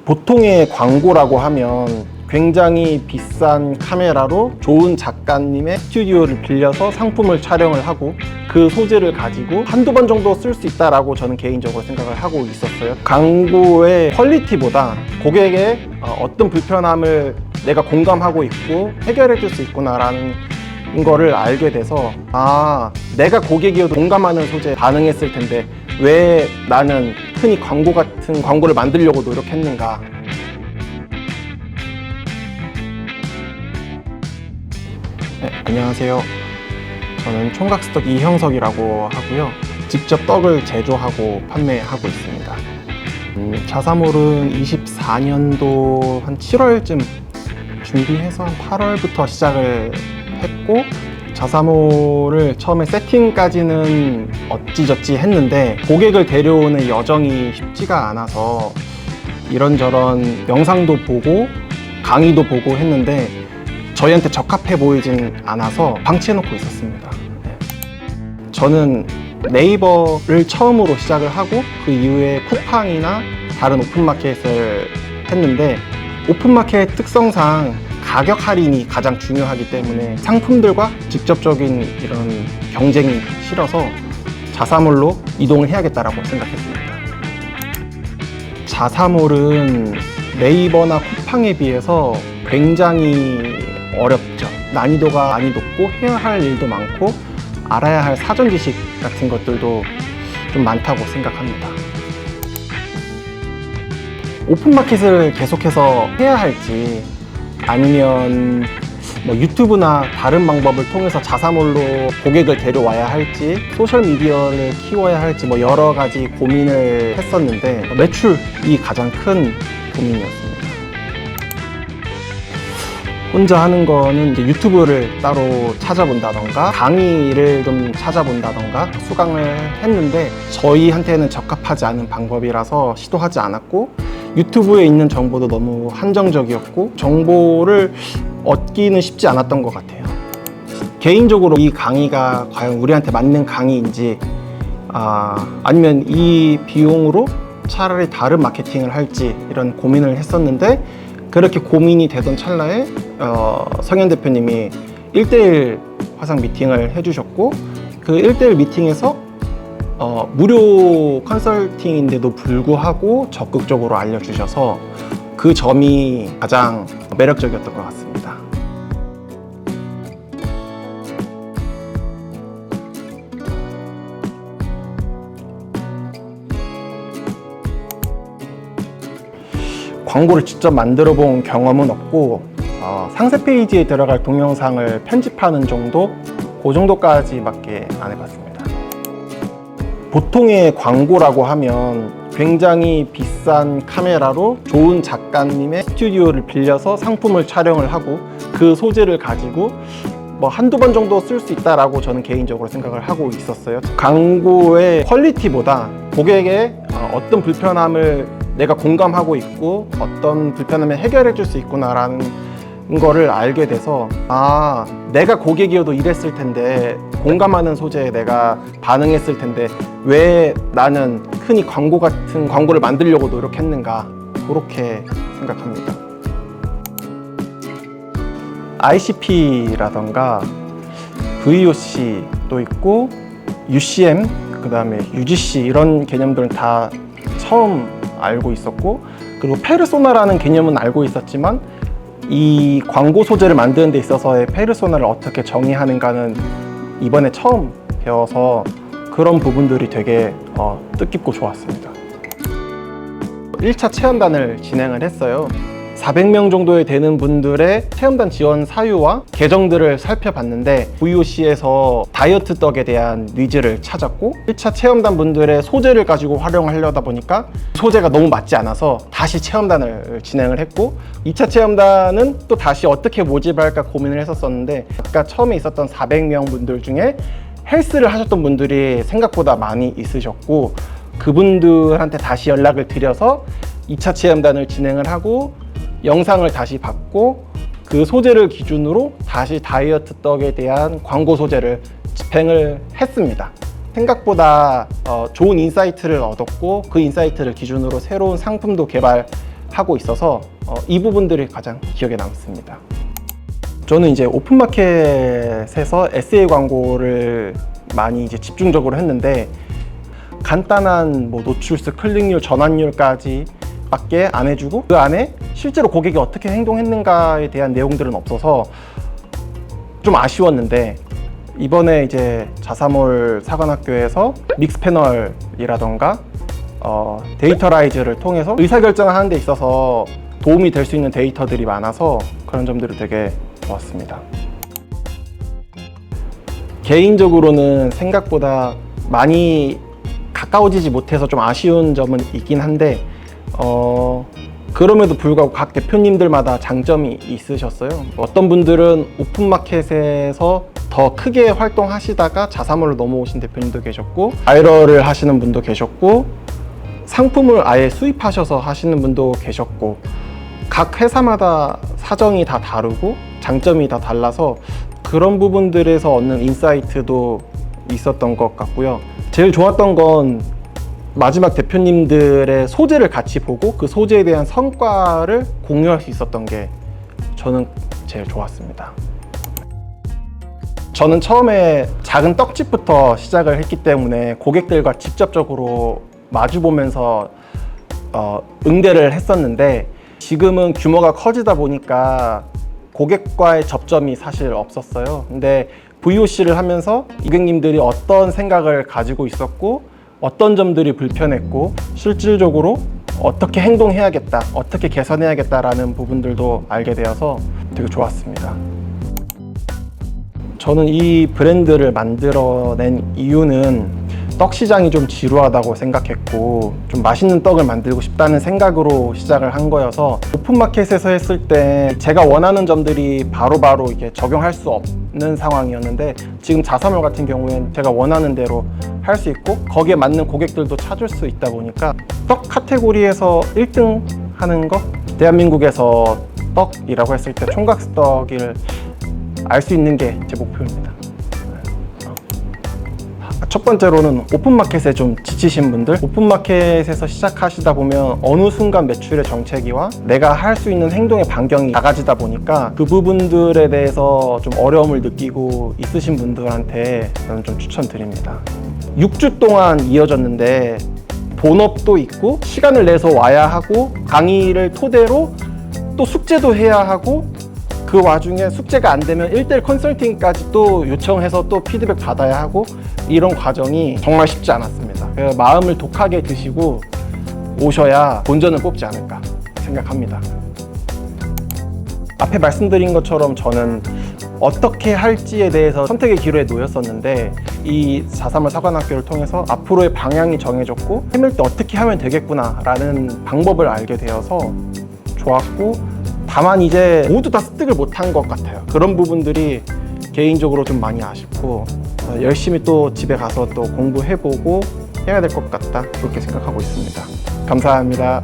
보통의 광고라고 하면 굉장히 비싼 카메라로 좋은 작가님의 스튜디오를 빌려서 상품을 촬영을 하고 그 소재를 가지고 한두 번 정도 쓸 수 있다라고 저는 개인적으로 생각을 하고 있었어요. 광고의 퀄리티보다 고객의 어떤 불편함을 내가 공감하고 있고 해결해 줄 수 있구나라는 거를 알게 돼서 내가 고객이어도 공감하는 소재에 반응했을 텐데 왜 나는 흔히 광고 같은 광고를 만들려고 노력했는가. 네, 안녕하세요. 저는 총각스떡 이형석이라고 하고요. 직접 떡을 제조하고 판매하고 있습니다. 자사몰은 24년도 한 7월쯤 준비해서 한 8월부터 시작을 했고, 자사몰을 처음에 세팅까지는 어찌저찌 했는데 고객을 데려오는 여정이 쉽지가 않아서 이런저런 영상도 보고 강의도 보고 했는데 저희한테 적합해 보이진 않아서 방치해놓고 있었습니다. 저는 네이버를 처음으로 시작을 하고 그 이후에 쿠팡이나 다른 오픈마켓을 했는데, 오픈마켓 특성상 가격 할인이 가장 중요하기 때문에 상품들과 직접적인 이런 경쟁이 싫어서 자사몰로 이동을 해야겠다라고 생각했습니다. 자사몰은 네이버나 쿠팡에 비해서 굉장히 어렵죠. 난이도가 많이 높고 해야 할 일도 많고 알아야 할 사전 지식 같은 것들도 좀 많다고 생각합니다. 오픈마켓을 계속해서 해야 할지 아니면 뭐 유튜브나 다른 방법을 통해서 자사몰로 고객을 데려와야 할지 소셜미디어를 키워야 할지 뭐 여러 가지 고민을 했었는데 매출이 가장 큰 고민이었습니다. 혼자 하는 거는 이제 유튜브를 따로 찾아본다던가 강의를 좀 찾아본다던가 수강을 했는데 저희한테는 적합하지 않은 방법이라서 시도하지 않았고, 유튜브에 있는 정보도 너무 한정적이었고 정보를 얻기는 쉽지 않았던 것 같아요. 개인적으로 이 강의가 과연 우리한테 맞는 강의인지 아니면 이 비용으로 차라리 다른 마케팅을 할지 이런 고민을 했었는데, 그렇게 고민이 되던 찰나에 성현 대표님이 1대1 화상 미팅을 해주셨고, 그 1대1 미팅에서 무료 컨설팅인데도 불구하고 적극적으로 알려주셔서 그 점이 가장 매력적이었던 것 같습니다. 광고를 직접 만들어 본 경험은 없고 상세 페이지에 들어갈 동영상을 편집하는 정도, 그 정도까지밖에 안 해봤습니다. 보통의 광고라고 하면 굉장히 비싼 카메라로 좋은 작가님의 스튜디오를 빌려서 상품을 촬영을 하고 그 소재를 가지고 뭐 한두 번 정도 쓸 수 있다라고 저는 개인적으로 생각을 하고 있었어요. 광고의 퀄리티보다 고객의 어떤 불편함을 내가 공감하고 있고 어떤 불편함을 해결해 줄 수 있구나라는 거를 알게 돼서 내가 고객이어도 이랬을 텐데 공감하는 소재에 내가 반응했을 텐데 왜 나는 흔히 광고 같은 광고를 만들려고 노력했는가, 그렇게 생각합니다. ICP라던가 VOC도 있고 UCM, 그 다음에 UGC 이런 개념들은 다 처음 알고 있었고, 그리고 페르소나라는 개념은 알고 있었지만 이 광고 소재를 만드는 데 있어서의 페르소나를 어떻게 정의하는가는 이번에 처음 배워서 그런 부분들이 되게 뜻깊고 좋았습니다. 1차 체험단을 진행을 했어요. 400명 정도에 되는 분들의 체험단 지원 사유와 계정들을 살펴봤는데 VOC에서 다이어트 떡에 대한 니즈를 찾았고, 1차 체험단 분들의 소재를 가지고 활용하려다 보니까 소재가 너무 맞지 않아서 다시 체험단을 진행을 했고, 2차 체험단은 또 다시 어떻게 모집할까 고민을 했었는데 아까 처음에 있었던 400명 분들 중에 헬스를 하셨던 분들이 생각보다 많이 있으셨고, 그분들한테 다시 연락을 드려서 2차 체험단을 진행을 하고 영상을 다시 받고 그 소재를 기준으로 다시 다이어트 떡에 대한 광고 소재를 집행을 했습니다. 생각보다 좋은 인사이트를 얻었고 그 인사이트를 기준으로 새로운 상품도 개발할 하고 있어서 이 부분들이 가장 기억에 남습니다. 저는 이제 오픈마켓에서 SA 광고를 많이 이제 집중적으로 했는데, 간단한 뭐 노출수, 클릭률, 전환율까지 밖에 안 해주고 그 안에 실제로 고객이 어떻게 행동했는가에 대한 내용들은 없어서 좀 아쉬웠는데, 이번에 이제 자사몰 사관학교에서 믹스 패널이라던가 데이터라이즈를 통해서 의사결정을 하는 데 있어서 도움이 될 수 있는 데이터들이 많아서 그런 점들이 되게 좋았습니다. 개인적으로는 생각보다 많이 가까워지지 못해서 좀 아쉬운 점은 있긴 한데, 그럼에도 불구하고 각 대표님들마다 장점이 있으셨어요. 어떤 분들은 오픈마켓에서 더 크게 활동하시다가 자사몰로 넘어오신 대표님도 계셨고, 바이럴을 하시는 분도 계셨고, 상품을 아예 수입하셔서 하시는 분도 계셨고, 각 회사마다 사정이 다 다르고 장점이 다 달라서 그런 부분들에서 얻는 인사이트도 있었던 것 같고요. 제일 좋았던 건 마지막 대표님들의 소재를 같이 보고 그 소재에 대한 성과를 공유할 수 있었던 게 저는 제일 좋았습니다. 저는 처음에 작은 떡집부터 시작을 했기 때문에 고객들과 직접적으로 마주보면서 응대를 했었는데, 지금은 규모가 커지다 보니까 고객과의 접점이 사실 없었어요. 근데 VOC를 하면서 고객님들이 어떤 생각을 가지고 있었고 어떤 점들이 불편했고 실질적으로 어떻게 행동해야겠다, 어떻게 개선해야겠다라는 부분들도 알게 되어서 되게 좋았습니다. 저는 이 브랜드를 만들어낸 이유는 떡 시장이 좀 지루하다고 생각했고 좀 맛있는 떡을 만들고 싶다는 생각으로 시작을 한 거여서, 오픈마켓에서 했을 때 제가 원하는 점들이 바로바로 이게 적용할 수 없는 상황이었는데, 지금 자사몰 같은 경우에는 제가 원하는 대로 할 수 있고 거기에 맞는 고객들도 찾을 수 있다 보니까 떡 카테고리에서 1등 하는 거, 대한민국에서 떡이라고 했을 때 총각떡을 알 수 있는 게 제 목표입니다. 첫 번째로는 오픈마켓에 좀 지치신 분들, 오픈마켓에서 시작하시다 보면 어느 순간 매출의 정체기와 내가 할 수 있는 행동의 반경이 작아지다 보니까 그 부분들에 대해서 좀 어려움을 느끼고 있으신 분들한테 저는 좀 추천드립니다. 6주 동안 이어졌는데 본업도 있고 시간을 내서 와야 하고 강의를 토대로 또 숙제도 해야 하고, 그 와중에 숙제가 안 되면 1:1 컨설팅까지 또 요청해서 또 피드백 받아야 하고, 이런 과정이 정말 쉽지 않았습니다. 마음을 독하게 드시고 오셔야 본전을 뽑지 않을까 생각합니다. 앞에 말씀드린 것처럼 저는 어떻게 할지에 대해서 선택의 기로에 놓였었는데, 이 자사몰 사관학교를 통해서 앞으로의 방향이 정해졌고 해밀 때 어떻게 하면 되겠구나 라는 방법을 알게 되어서 좋았고, 다만 이제 모두 다 습득을 못한 것 같아요. 그런 부분들이 개인적으로 좀 많이 아쉽고, 열심히 또 집에 가서 또 공부해보고 해야 될 것 같다, 그렇게 생각하고 있습니다. 감사합니다.